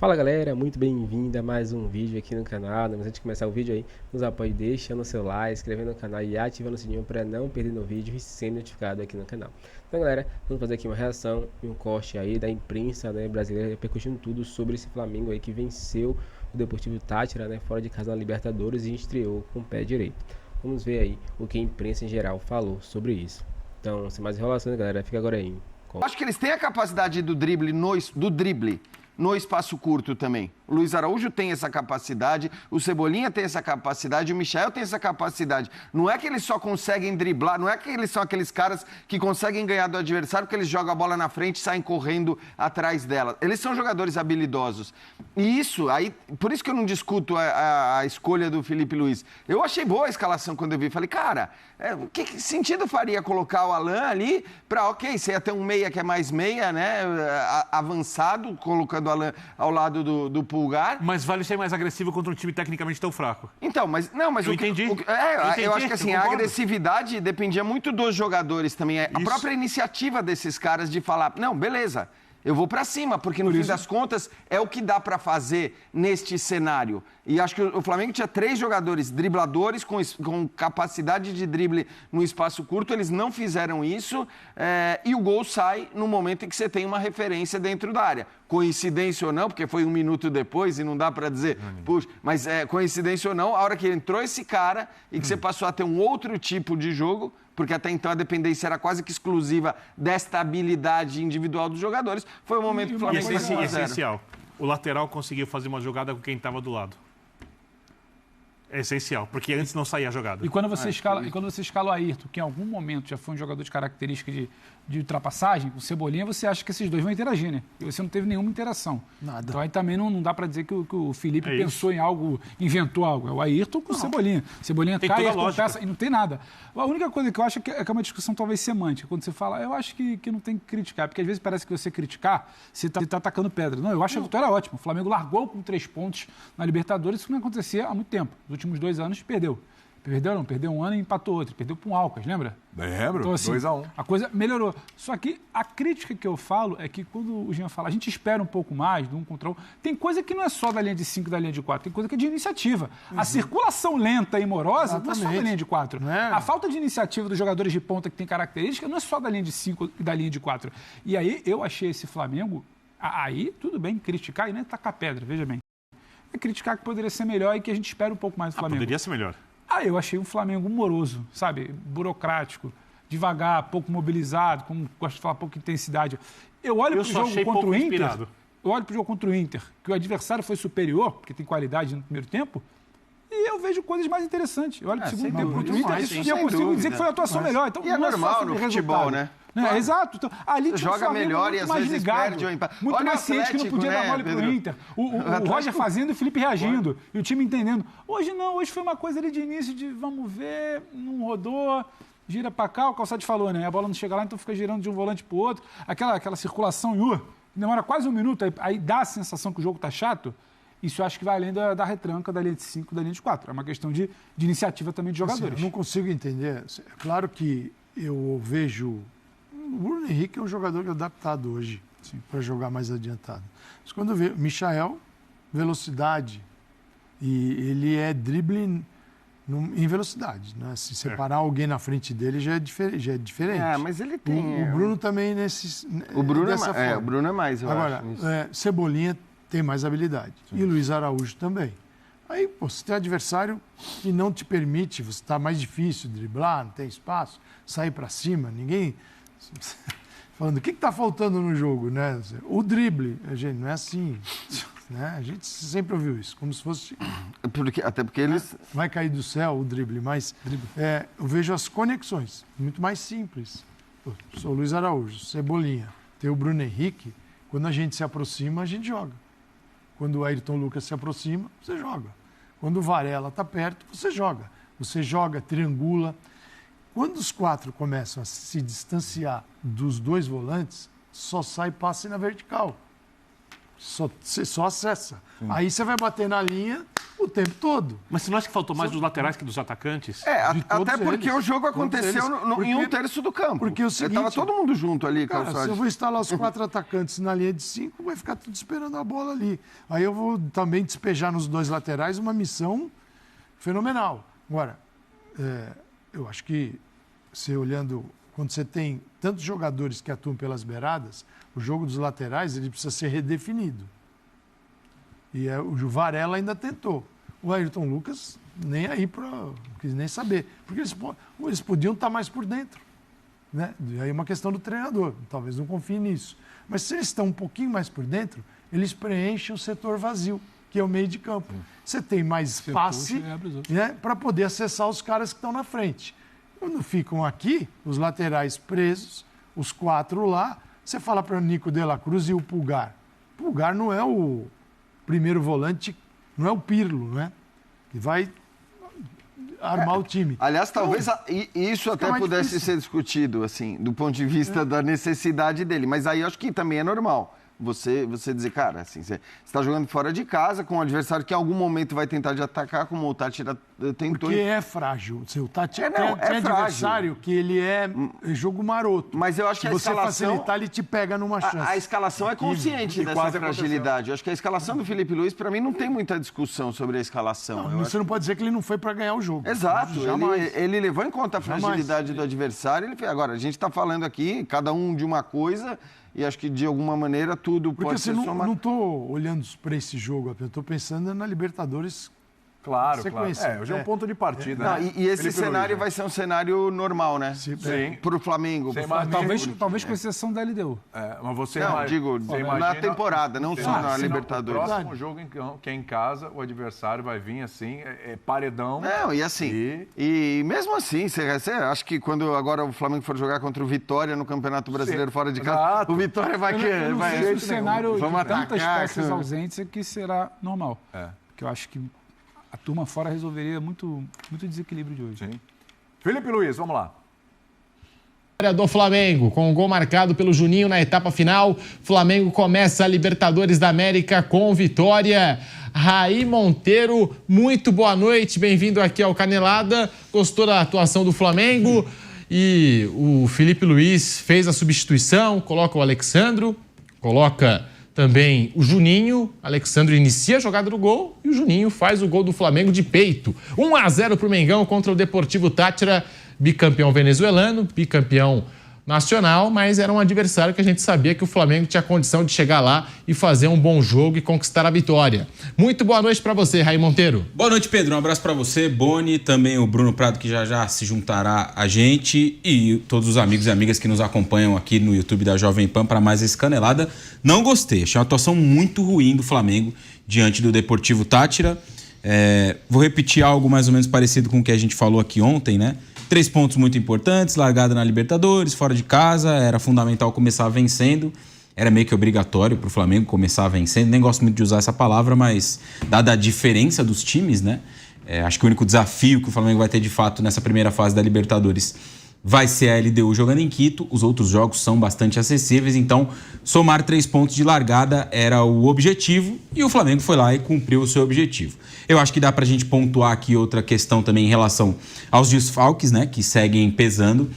Fala galera, muito bem-vindo a mais um vídeo aqui no canal. Mas antes de começar o vídeo aí, nos apoie deixando o seu like, inscrevendo no canal e ativando o sininho para não perder no vídeo e ser notificado aqui no canal. Então galera, vamos fazer aqui uma reação e um corte aí da imprensa, né, brasileira, repercutindo tudo sobre esse Flamengo aí que venceu o Deportivo Táchira, né, fora de casa na Libertadores e estreou com o pé direito. Vamos ver aí o que a imprensa em geral falou sobre isso. Então, sem mais enrolações galera, fica agora aí. Acho que eles têm a capacidade do drible no espaço curto também. O Luiz Araújo tem essa capacidade, o Cebolinha tem essa capacidade, o Michael tem essa capacidade. Não é que eles só conseguem driblar, não é que eles são aqueles caras que conseguem ganhar do adversário porque eles jogam a bola na frente e saem correndo atrás dela. Eles são jogadores habilidosos. E isso, aí, por isso que eu não discuto a escolha do Felipe Luiz. Eu achei boa a escalação quando eu vi. Falei, cara, que sentido faria colocar o Alan ali para, ok, você ia ter um meia que é mais meia, né, avançado, colocando o Alan ao lado do Pulgar. Mas vale ser mais agressivo contra um time tecnicamente tão fraco. Então, mas eu entendi. Eu acho que assim, a agressividade dependia muito dos jogadores também. A própria iniciativa desses caras de falar, não, beleza, eu vou pra cima, porque no fim das contas é o que dá pra fazer neste cenário. E acho que o Flamengo tinha 3 jogadores dribladores com capacidade de drible no espaço curto, eles não fizeram isso, e o gol sai no momento em que você tem uma referência dentro da área. Coincidência ou não, porque foi 1 minuto depois e não dá pra dizer, puxa, mas coincidência ou não, a hora que entrou esse cara e que você passou a ter um outro tipo de jogo, porque até então a dependência era quase que exclusiva desta habilidade individual dos jogadores, foi o momento que o Flamengo foi 1 a 0. Essencial. O lateral conseguiu fazer uma jogada com quem estava do lado. É essencial, porque antes não saía a jogada. E quando você escala o Ayrton, que em algum momento já foi um jogador de característica de ultrapassagem, o Cebolinha, você acha que esses dois vão interagir, né? E você não teve nenhuma interação. Nada. Então aí também não dá para dizer que o Felipe pensou em algo, inventou algo. É o Ayrton com o Cebolinha. Cebolinha cai, peça, e não tem nada. A única coisa que eu acho é uma discussão talvez semântica. Quando você fala, eu acho que não tem que criticar, porque às vezes parece que você criticar, você está atacando pedra. Não, eu acho que a vitória é ótima. O Flamengo largou com 3 pontos na Libertadores, isso não acontecia há muito tempo. Nos últimos 2 anos perdeu. Perdeu um ano e empatou outro. Perdeu para um Alcas, lembra? Lembro, então, assim, 2-1. A coisa melhorou. Só que a crítica que eu falo é que quando o Jean fala, a gente espera um pouco mais do 1 contra 1, tem coisa que não é só da linha de 5 da linha de 4, tem coisa que é de iniciativa. A circulação lenta e morosa não é só da linha de 4. A falta de iniciativa dos jogadores de ponta que tem característica não é só da linha de 5 e da linha de 4. E aí eu achei esse Flamengo, aí tudo bem, criticar e nem tacar pedra, veja bem. É criticar que poderia ser melhor e que a gente espera um pouco mais do Flamengo. Poderia ser melhor. Eu achei um Flamengo moroso, sabe? Burocrático, devagar, pouco mobilizado, como gosto de falar, pouca intensidade. Eu olho para o jogo contra o Inter. Eu olho para o jogo contra o Inter, que o adversário foi superior, porque tem qualidade no primeiro tempo, e eu vejo coisas mais interessantes. Eu olho para o segundo tempo contra o Inter e eu consigo dizer que foi a atuação melhor. Então, e é normal no futebol, né? Claro. Exato. Então, ali tinha joga melhor e às vezes ligado, perde ou empate. muito mais ciente que não podia dar mole pro Inter. O Roger fazendo e o Felipe reagindo. E o time entendendo. Hoje não, hoje foi uma coisa ali de início de vamos ver, não rodou, gira pra cá, o Calçade falou, né? A bola não chega lá, então fica girando de um volante pro outro. Aquela circulação demora quase 1 minuto, aí dá a sensação que o jogo tá chato. Isso eu acho que vai além da retranca, da linha de 5, da linha de 4. É uma questão de iniciativa também de jogadores. Assim, eu não consigo entender. É claro que eu vejo... O Bruno Henrique é um jogador adaptado hoje para jogar mais adiantado. Mas quando eu vejo Michael, velocidade, e ele é drible em velocidade. Né? Se separar alguém na frente dele já é diferente. Mas ele tem... O Bruno também nesse... O Bruno o Bruno é mais, eu Agora, acho. Cebolinha tem mais habilidade. Sim. E Luiz Araújo também. Aí, você tem um adversário que não te permite, você está mais difícil de driblar, não tem espaço, sair para cima, ninguém... Falando, o que está faltando no jogo, né? O drible, gente, não é assim, né? A gente sempre ouviu isso, como se fosse... Até porque eles... Vai cair do céu o drible, mas eu vejo as conexões, muito mais simples. Sou o Luiz Araújo, Cebolinha, tem o Bruno Henrique, quando a gente se aproxima, a gente joga. Quando o Ayrton Lucas se aproxima, você joga. Quando o Varela está perto, você joga. Você joga, triangula... Quando os 4 começam a se distanciar dos 2 volantes, só sai passe na vertical. Você só acessa. Sim. Aí você vai bater na linha, o tempo todo. Mas você não acha que faltou mais dos laterais que dos atacantes? Até porque eles. o jogo aconteceu em um terço do campo. Porque o seguinte... Tava todo mundo junto ali, cara, se eu vou instalar os 4 atacantes na linha de 5, vai ficar tudo esperando a bola ali. Aí eu vou também despejar nos 2 laterais uma missão fenomenal. Agora, eu acho que, você olhando, quando você tem tantos jogadores que atuam pelas beiradas, o jogo dos laterais ele precisa ser redefinido. E o Varela ainda tentou. O Ayrton Lucas nem aí não quis nem saber. Porque eles podiam estar mais por dentro. Né? E aí é uma questão do treinador. Talvez não confie nisso. Mas se eles estão um pouquinho mais por dentro, eles preenchem o setor vazio, que é o meio de campo. Você tem mais espaço, né, para poder acessar os caras que estão na frente. Quando ficam aqui, os laterais presos, os 4 lá, você fala para o Nico de la Cruz e o Pulgar. O Pulgar não é o primeiro volante, não é o Pirlo, né? Que vai armar o time. Aliás, talvez isso até pudesse ser discutido, assim, do ponto de vista da necessidade dele. Mas aí eu acho que também é normal. Você dizer, cara, assim, você está jogando fora de casa com um adversário que em algum momento vai tentar te atacar, como o Tátira tentou. Porque é frágil. O Tátira é adversário que ele é jogo maroto. Mas eu acho que a escalação... Se você facilitar, ele te pega numa chance. A escalação é consciente dessa fragilidade. Eu acho que a escalação do Felipe Luiz, para mim, não tem muita discussão sobre a escalação. Você não pode dizer que ele não foi para ganhar o jogo. Exato. Ele levou em conta a fragilidade do adversário. Agora, a gente está falando aqui, cada um de uma coisa... E acho que, de alguma maneira, tudo pode ser somado. Porque eu não estou olhando para esse jogo, eu estou pensando na Libertadores. Claro. Hoje é um ponto de partida. Né? E esse cenário vai ser um cenário normal, né? Sim. Para o Flamengo. Talvez com exceção da LDU. Mas você na temporada, não só na Libertadores. O próximo jogo que é em casa, o adversário vai vir assim, paredão. Não, e assim, e mesmo assim, você acha que quando agora o Flamengo for jogar contra o Vitória no Campeonato Brasileiro fora de casa, o Vitória vai querer. O cenário de tantas peças ausentes é que será normal. Porque eu acho que a turma fora resolveria muito desequilíbrio de hoje. Sim. Felipe Luiz, vamos lá. Do Flamengo, com o gol marcado pelo Juninho na etapa final, Flamengo começa a Libertadores da América com vitória. Raí Monteiro, muito boa noite, bem-vindo aqui ao Canelada. Gostou da atuação do Flamengo? E o Felipe Luiz fez a substituição, coloca o Alexandro, coloca também o Juninho. Alexandre inicia a jogada do gol e o Juninho faz o gol do Flamengo de peito. 1-0 para o Mengão contra o Deportivo Táchira, bicampeão venezuelano, bicampeão nacional, mas era um adversário que a gente sabia que o Flamengo tinha condição de chegar lá e fazer um bom jogo e conquistar a vitória. Muito boa noite para você, Raí Monteiro. Boa noite, Pedro. Um abraço para você, Boni, também o Bruno Prado, que já se juntará a gente, e todos os amigos e amigas que nos acompanham aqui no YouTube da Jovem Pan para mais esse Canelada. Não gostei, achei uma atuação muito ruim do Flamengo diante do Deportivo Táchira. Vou repetir algo mais ou menos parecido com o que a gente falou aqui ontem, né? 3 pontos muito importantes, largada na Libertadores, fora de casa, era fundamental começar vencendo, era meio que obrigatório para o Flamengo começar vencendo, nem gosto muito de usar essa palavra, mas dada a diferença dos times, né? Acho que o único desafio que o Flamengo vai ter de fato nessa primeira fase da Libertadores vai ser a LDU jogando em Quito, os outros jogos são bastante acessíveis, então somar 3 pontos de largada era o objetivo e o Flamengo foi lá e cumpriu o seu objetivo. Eu acho que dá pra gente pontuar aqui outra questão também em relação aos desfalques, né, que seguem pesando.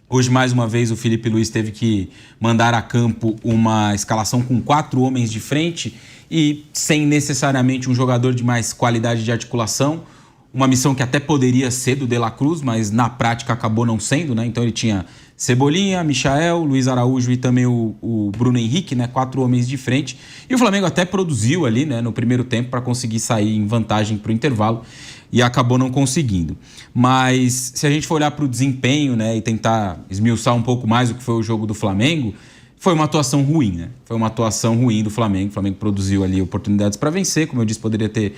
Hoje, mais uma vez, o Felipe Luiz teve que mandar a campo uma escalação com 4 homens de frente e sem necessariamente um jogador de mais qualidade de articulação. Uma missão que até poderia ser do De la Cruz, mas na prática acabou não sendo, né? Então ele tinha Cebolinha, Michael, Luiz Araújo e também o Bruno Henrique, né? 4 homens de frente. E o Flamengo até produziu ali, né, no primeiro tempo para conseguir sair em vantagem para o intervalo e acabou não conseguindo. Mas se a gente for olhar para o desempenho, né, e tentar esmiuçar um pouco mais o que foi o jogo do Flamengo, foi uma atuação ruim, né? Foi uma atuação ruim do Flamengo. O Flamengo produziu ali oportunidades para vencer, como eu disse, poderia ter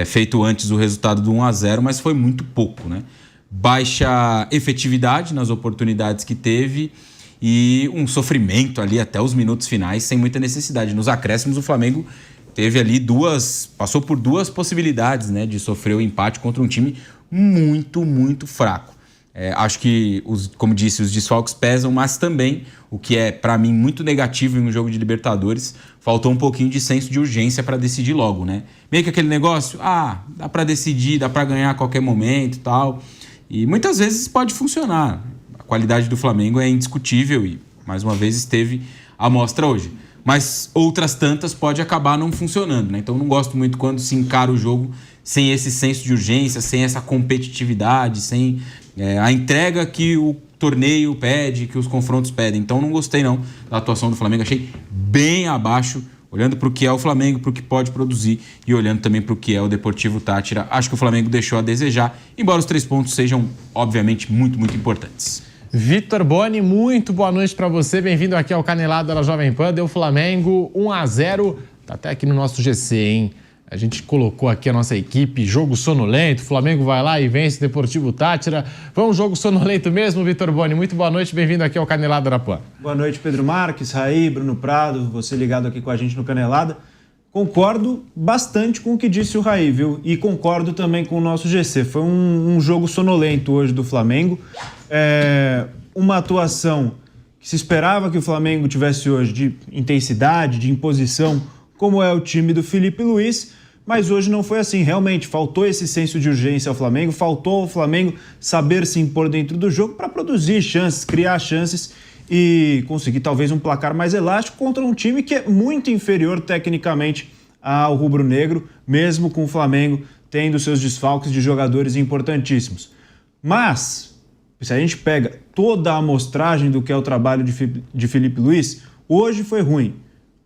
feito antes o resultado do 1-0, mas foi muito pouco, né? Baixa efetividade nas oportunidades que teve e um sofrimento ali até os minutos finais, sem muita necessidade. Nos acréscimos, o Flamengo teve ali passou por 2 possibilidades, né, de sofrer o empate contra um time muito, muito fraco. Acho que, como disse, os desfalques pesam, mas também, o que é, para mim, muito negativo em um jogo de Libertadores, faltou um pouquinho de senso de urgência para decidir logo, né? Meio que aquele negócio, dá para decidir, dá para ganhar a qualquer momento e tal. E muitas vezes pode funcionar. A qualidade do Flamengo é indiscutível e, mais uma vez, esteve à mostra hoje. Mas outras tantas pode acabar não funcionando, né? Então, não gosto muito quando se encara o jogo sem esse senso de urgência, sem essa competitividade, sem a entrega que o torneio pede, que os confrontos pedem. Então não gostei não da atuação do Flamengo, achei bem abaixo, olhando para o que é o Flamengo, para o que pode produzir e olhando também para o que é o Deportivo Táchira. Acho que o Flamengo deixou a desejar, embora os 3 pontos sejam, obviamente, muito, muito importantes. Vitor Boni, muito boa noite para você, bem-vindo aqui ao Canelada da Jovem Pan. Deu Flamengo 1-0, tá até aqui no nosso GC, hein? A gente colocou aqui a nossa equipe, jogo sonolento, o Flamengo vai lá e vence o Deportivo Táchira. Foi um jogo sonolento mesmo, Vitor Boni. Muito boa noite, bem-vindo aqui ao Canelada da Pan. Boa noite, Pedro Marques, Raí, Bruno Prado, você ligado aqui com a gente no Canelada. Concordo bastante com o que disse o Raí, viu? E concordo também com o nosso GC. Foi um jogo sonolento hoje do Flamengo. Uma atuação que se esperava que o Flamengo tivesse hoje de intensidade, de imposição, como é o time do Felipe Luiz. Mas hoje não foi assim, realmente faltou esse senso de urgência ao Flamengo, faltou ao Flamengo saber se impor dentro do jogo para produzir chances, criar chances e conseguir talvez um placar mais elástico contra um time que é muito inferior tecnicamente ao rubro-negro, mesmo com o Flamengo tendo seus desfalques de jogadores importantíssimos. Mas, se a gente pega toda a amostragem do que é o trabalho de Felipe Luiz, hoje foi ruim.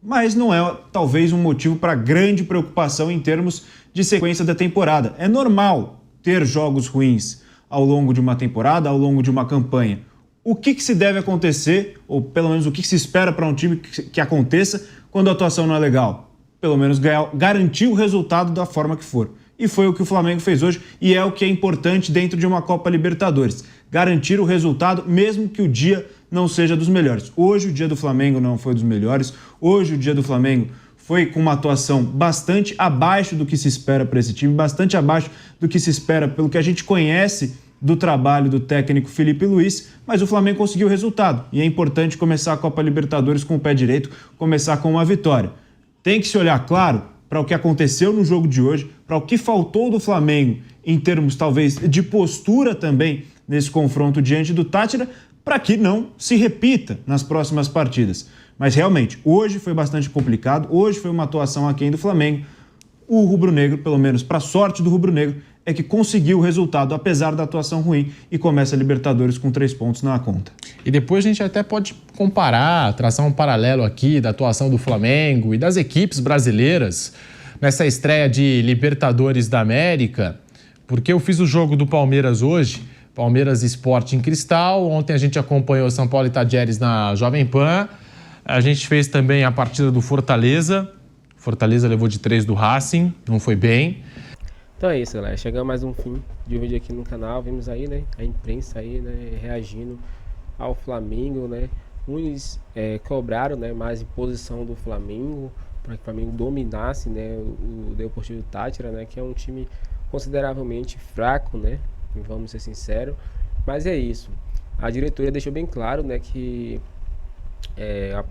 Mas não é, talvez, um motivo para grande preocupação em termos de sequência da temporada. É normal ter jogos ruins ao longo de uma temporada, ao longo de uma campanha. O que se deve acontecer, ou pelo menos o que se espera para um time que aconteça quando a atuação não é legal? Pelo menos garantir o resultado da forma que for. E foi o que o Flamengo fez hoje, e é o que é importante dentro de uma Copa Libertadores. Garantir o resultado, mesmo que o dia não seja dos melhores. Hoje o dia do Flamengo não foi dos melhores. Hoje o dia do Flamengo foi com uma atuação bastante abaixo do que se espera para esse time, bastante abaixo do que se espera pelo que a gente conhece do trabalho do técnico Felipe Luiz, mas o Flamengo conseguiu o resultado. E é importante começar a Copa Libertadores com o pé direito, começar com uma vitória. Tem que se olhar, claro, para o que aconteceu no jogo de hoje, para o que faltou do Flamengo em termos, talvez, de postura também nesse confronto diante do Táchira, para que não se repita nas próximas partidas. Mas realmente, hoje foi bastante complicado, hoje foi uma atuação aquém do Flamengo. O rubro-negro, pelo menos para a sorte do rubro-negro, é que conseguiu o resultado, apesar da atuação ruim, e começa a Libertadores com 3 pontos na conta. E depois a gente até pode comparar, traçar um paralelo aqui da atuação do Flamengo e das equipes brasileiras nessa estreia de Libertadores da América, porque eu fiz o jogo do Palmeiras hoje, Palmeiras Sport em Cristal. Ontem a gente acompanhou São Paulo e Tajeres na Jovem Pan. A gente fez também a partida do Fortaleza. Fortaleza levou de 3 do Racing, não foi bem. Então é isso, galera. Chegamos a mais um fim de um vídeo aqui no canal. Vimos aí, né, a imprensa aí, né, reagindo ao Flamengo, né. Uns cobraram, né, mais imposição do Flamengo, para que o Flamengo dominasse, né, o Deportivo Táchira, né, que é um time consideravelmente fraco, né. Vamos ser sinceros, mas é isso. A diretoria deixou bem claro, né, que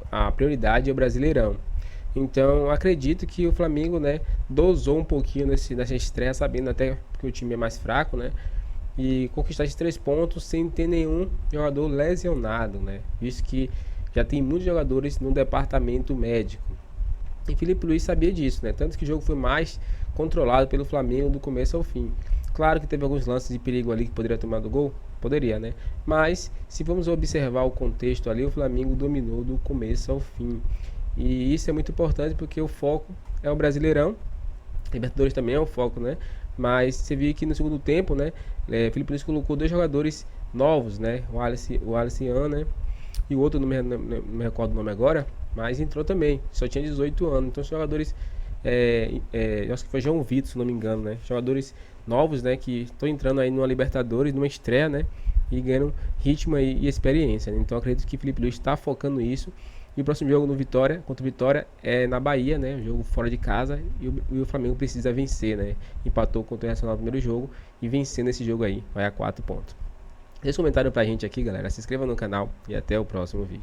a prioridade é o Brasileirão. Então, acredito que o Flamengo, né, dosou um pouquinho nessa estreia, sabendo até que o time é mais fraco, né, e conquistar esses 3 pontos sem ter nenhum jogador lesionado, né, visto que já tem muitos jogadores no departamento médico. E Felipe Luiz sabia disso, né, tanto que o jogo foi mais controlado pelo Flamengo do começo ao fim. Claro que teve alguns lances de perigo ali que poderia tomar do gol, poderia, né? Mas se vamos observar o contexto ali, o Flamengo dominou do começo ao fim. E isso é muito importante porque o foco é o Brasileirão. Libertadores também é o foco, né? Mas você viu que no segundo tempo, né? Felipe Luiz colocou 2 jogadores novos, né? O Alisson Ian, né? E o outro, não me recordo o nome agora, mas entrou também. Só tinha 18 anos. Então, são jogadores... eu acho que foi João Vitor, se não me engano, né? Jogadores novos, né, que estão entrando aí numa Libertadores, numa estreia, né, e ganham ritmo aí e experiência, né? Então acredito que Felipe Luiz está focando nisso. E o próximo jogo contra o Vitória é na Bahia, né, um jogo fora de casa, e o Flamengo precisa vencer, né? Empatou contra o Internacional no primeiro jogo e vencendo esse jogo aí, vai a 4 pontos. Deixa um comentário pra gente aqui, galera. Se inscreva no canal e até o próximo vídeo.